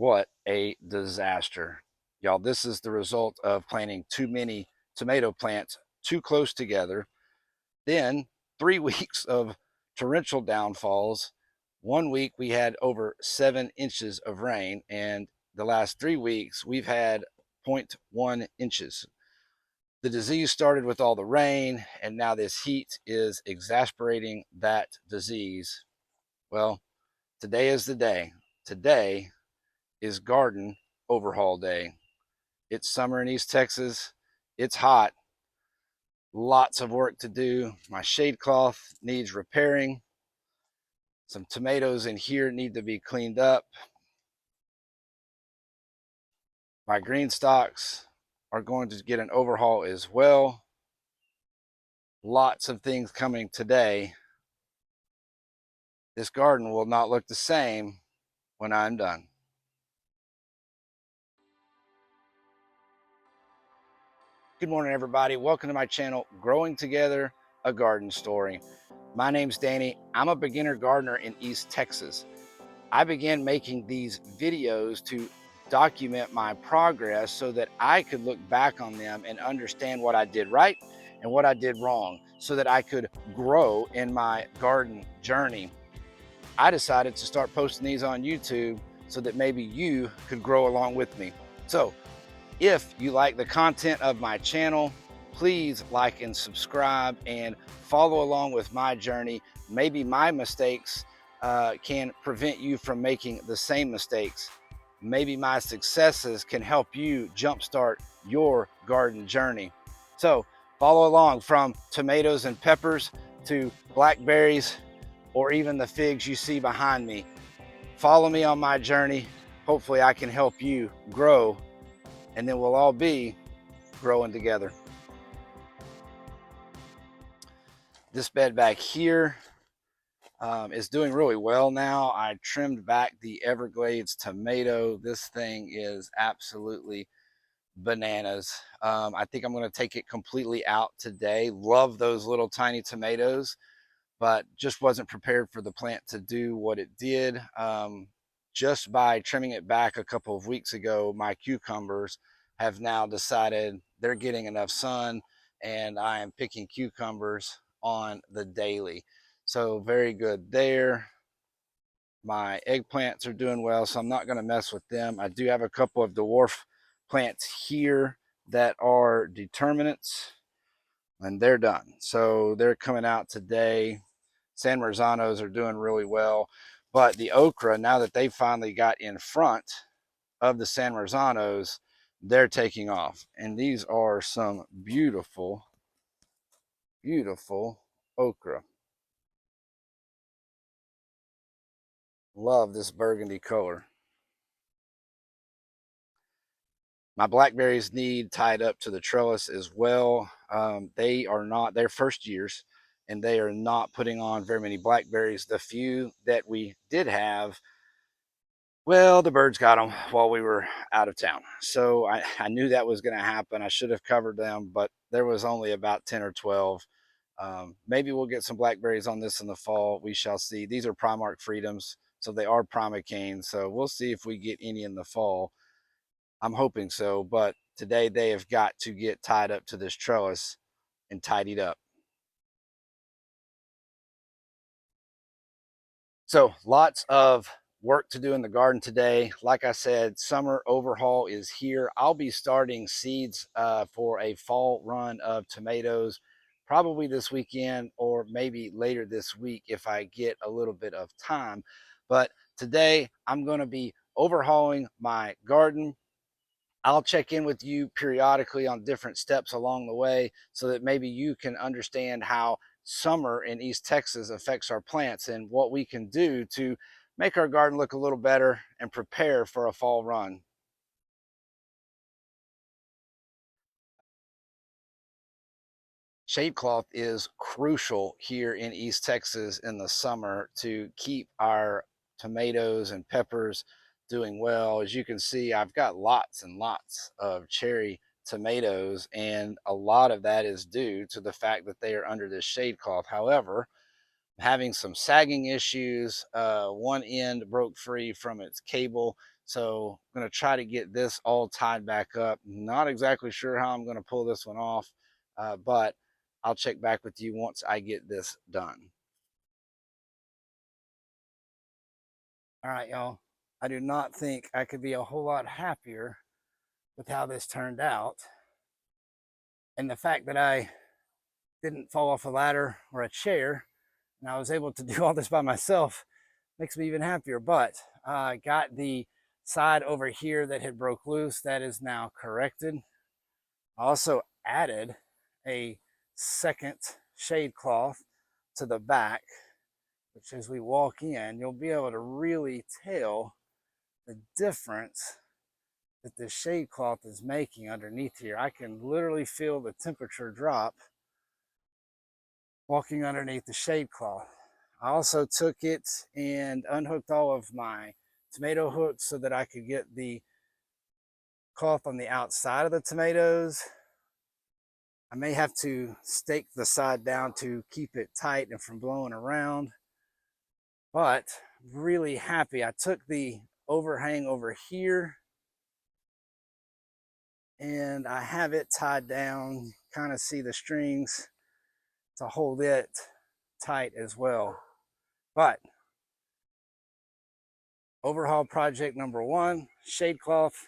What a disaster. Y'all, this is the result of planting too many tomato plants too close together. Then 3 weeks of torrential downfalls. 1 week we had over 7 inches of rain, and the last 3 weeks we've had zero point 0.1 inches. The disease started with all the rain, and now this heat is exasperating that disease. Well, today is the day. Today is Garden Overhaul Day. It's summer in East Texas. It's hot. Lots of work to do. My shade cloth needs repairing. Some tomatoes in here need to be cleaned up. My green stalks are going to get an overhaul as well. Lots of things coming today. This garden will not look the same when I'm done. Good morning, everybody. Welcome to my channel, Growing Together, a Garden Story. My name's Danny. I'm a beginner gardener in East Texas. I began making these videos to document my progress so that I could look back on them and understand what I did right and what I did wrong so that I could grow in my garden journey. I decided to start posting these on YouTube so that maybe you could grow along with me. So if you like the content of my channel, please like and subscribe and follow along with my journey. Maybe my mistakes can prevent you from making the same mistakes. Maybe my successes can help you jumpstart your garden journey. So follow along from tomatoes and peppers to blackberries or even the figs you see behind me. Follow me on my journey. Hopefully I can help you grow, and then we'll all be growing together. This bed back here is doing really well now. I trimmed back the Everglades tomato. This thing is absolutely bananas. I think I'm going to take it completely out today. Love those little tiny tomatoes, but just wasn't prepared for the plant to do what it did. Just by trimming it back a couple of weeks ago, my cucumbers have now decided they're getting enough sun, and I am picking cucumbers on the daily. So very good there. My eggplants are doing well, so I'm not going to mess with them. I do have a couple of dwarf plants here that are determinants, and they're done. So they're coming out today. San Marzanos are doing really well, but the okra, now that they finally got in front of the San Marzanos, they're taking off. And these are some beautiful, beautiful okra. Love this burgundy color. My blackberries need tied up to the trellis as well. They are not, they're first years, and they are not putting on very many blackberries. The few that we did have, well, the birds got them while we were out of town. So I knew that was going to happen. I should have covered them, but there was only about 10 or 12. Maybe we'll get some blackberries on this in the fall. We shall see. These are Primark Freedoms, so they are primocane. So we'll see if we get any in the fall. I'm hoping so, but today they have got to get tied up to this trellis and tidied up. So lots of work to do in the garden today. Like I said, summer overhaul is here. I'll be starting seeds for a fall run of tomatoes probably this weekend or maybe later this week if I get a little bit of time. But today I'm going to be overhauling my garden. I'll check in with you periodically on different steps along the way so that maybe you can understand how summer in East Texas affects our plants and what we can do to make our garden look a little better and prepare for a fall run. Shade cloth is crucial here in East Texas in the summer to keep our tomatoes and peppers doing well. As you can see, I've got lots and lots of cherry tomatoes, and a lot of that is due to the fact that they are under this shade cloth. However, I'm having some sagging issues. One end broke free from its cable, So I'm going to try to get this all tied back up. Not exactly sure how I'm going to pull this one off, but I'll check back with you once I get this done. All right, y'all. I do not think I could be a whole lot happier with how this turned out. And the fact that I didn't fall off a ladder or a chair and I was able to do all this by myself makes me even happier. But I got the side over here that had broke loose. That is now corrected. I also added a second shade cloth to the back, which as we walk in, you'll be able to really tell the difference that the shade cloth is making underneath here. I can literally feel the temperature drop walking underneath the shade cloth. I also took it and unhooked all of my tomato hooks so that I could get the cloth on the outside of the tomatoes. I may have to stake the side down to keep it tight and from blowing around, but really happy. I took the overhang over here and I have it tied down. Kind of see the strings to hold it tight as well. But overhaul project number 1, shade cloth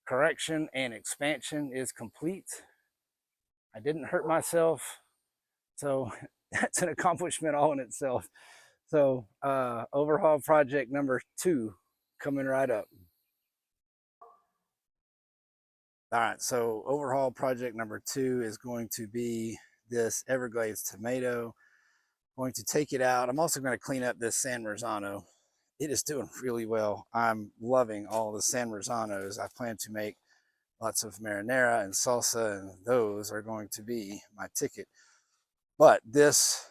correction and expansion is complete. I didn't hurt myself, so that's an accomplishment all in itself. So overhaul project number 2 coming right up. All right, so overhaul project number 2 is going to be this Everglades tomato. I'm going to take it out. I'm also going to clean up this San Marzano. It is doing really well. I'm loving all the San Marzanos. I plan to make lots of marinara and salsa, and those are going to be my ticket. But this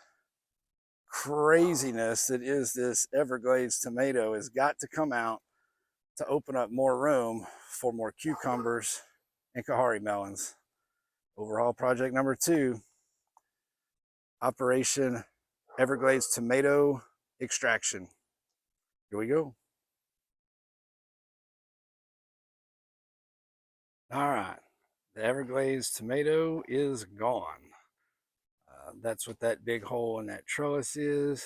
craziness that is this Everglades tomato has got to come out to open up more room for more cucumbers and Kahari melons. Overhaul project number 2, Operation Everglades tomato extraction. Here we go. All right, the Everglades tomato is gone. That's what that big hole in that trellis is.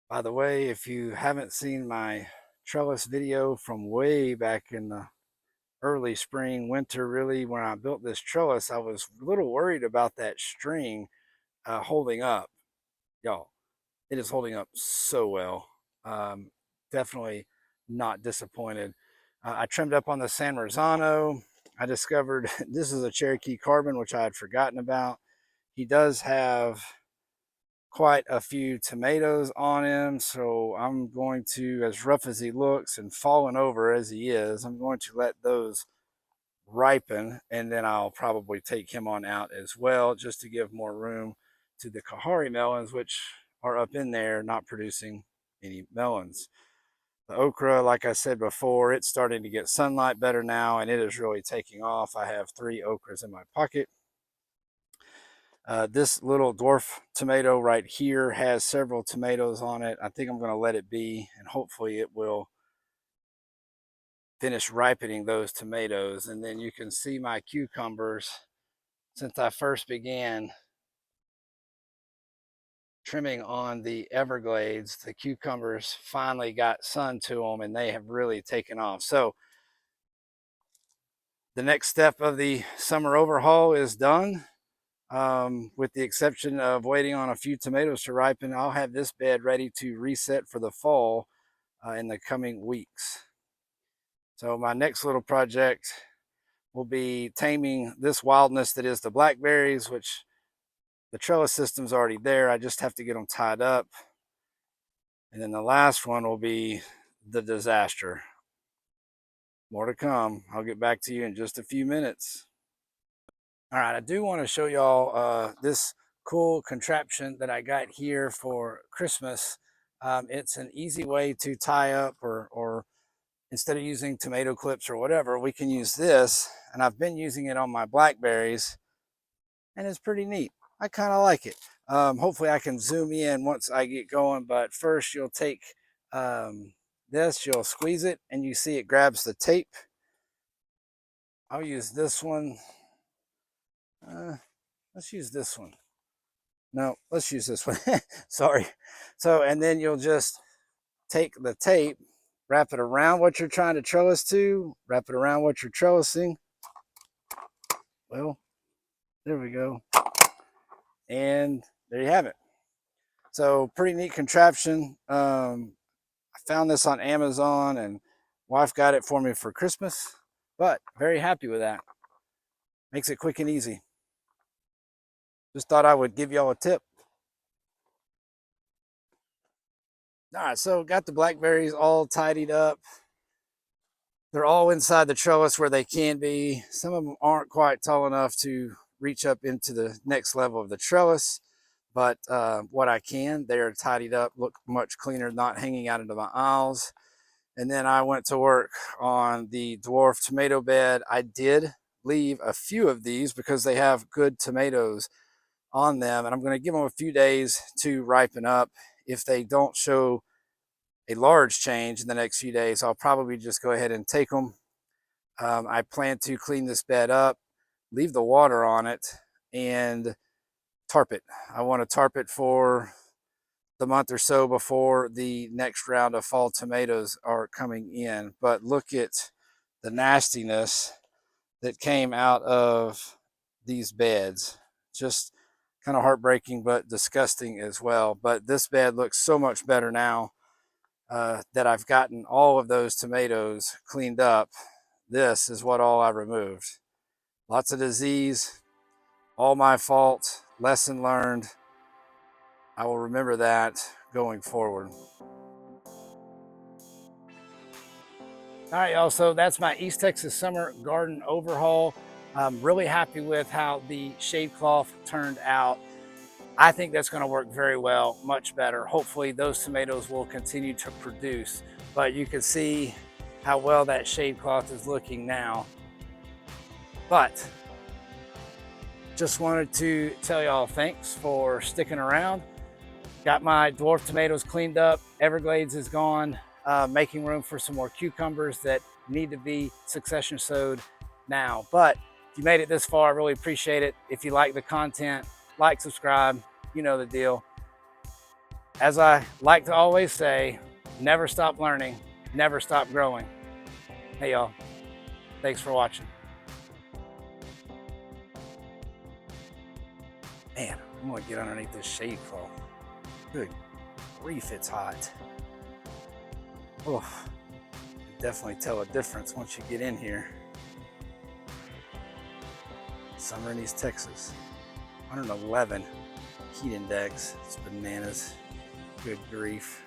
By the way, if you haven't seen my trellis video from way back in the early spring, winter, really, when I built this trellis, I was a little worried about that string holding up. Y'all, it is holding up so well. Definitely not disappointed. I trimmed up on the San Marzano. I discovered this is a Cherokee Carbon, which I had forgotten about. He does have quite a few tomatoes on him, so I'm going to, as rough as he looks and falling over as he is, I'm going to let those ripen, and then I'll probably take him on out as well, just to give more room to the Kahari melons, which are up in there not producing any melons. The okra, like I said before, it's starting to get sunlight better now, and it is really taking off. I have 3 okras in my pocket. This little dwarf tomato right here has several tomatoes on it. I think I'm going to let it be, and hopefully it will finish ripening those tomatoes. And then you can see my cucumbers. Since I first began trimming on the Everglades, the cucumbers finally got sun to them, and they have really taken off. So the next step of the summer overhaul is done. With the exception of waiting on a few tomatoes to ripen, I'll have this bed ready to reset for the fall in the coming weeks. So my next little project will be taming this wildness that is the blackberries, which the trellis system's already there. I just have to get them tied up. And then the last one will be the disaster. More to come. I'll get back to you in just a few minutes. All right, I do want to show y'all this cool contraption that I got here for Christmas. It's an easy way to tie up, or instead of using tomato clips or whatever, we can use this. And I've been using it on my blackberries, and it's pretty neat. I kind of like it. Hopefully I can zoom in once I get going, but first you'll take this, you'll squeeze it and you see it grabs the tape. I'll use this one. Let's use this one. No, let's use this one. Sorry. So, and then you'll just take the tape, wrap it around what you're trying to trellis to, wrap it around what you're trellising. Well, there we go. And there you have it. So pretty neat contraption. I found this on Amazon and wife got it for me for Christmas, but very happy with that. Makes it quick and easy. Just thought I would give y'all a tip. All right, so got the blackberries all tidied up. They're all inside the trellis where they can be. Some of them aren't quite tall enough to reach up into the next level of the trellis, but what I can, they're tidied up, look much cleaner, not hanging out into my aisles. And then I went to work on the dwarf tomato bed. I did leave a few of these because they have good tomatoes on them, and I'm going to give them a few days to ripen up. If they don't show a large change in the next few days, I'll probably just go ahead and take them. I plan to clean this bed up, leave the water on it, and tarp it. I want to tarp it for the month or so before the next round of fall tomatoes are coming in. But look at the nastiness that came out of these beds. Just kind of heartbreaking, but disgusting as well. But this bed looks so much better now that I've gotten all of those tomatoes cleaned up. This is what all I removed. Lots of disease, all my fault, lesson learned. I will remember that going forward. All right, y'all, so that's my East Texas Summer Garden Overhaul. I'm really happy with how the shade cloth turned out. I think that's going to work very well, much better. Hopefully those tomatoes will continue to produce, but you can see how well that shade cloth is looking now. But just wanted to tell y'all thanks for sticking around. Got my dwarf tomatoes cleaned up. Everglades is gone, making room for some more cucumbers that need to be succession sowed now. But if you made it this far, I really appreciate it. If you like the content, like, subscribe, you know the deal. As I like to always say, never stop learning, never stop growing. Hey y'all, thanks for watching. Man, I'm gonna get underneath this shade cloth. Good grief, it's hot. Oh, definitely tell a difference once you get in here. Summer in East Texas. 111 heat index. It's bananas. Good grief.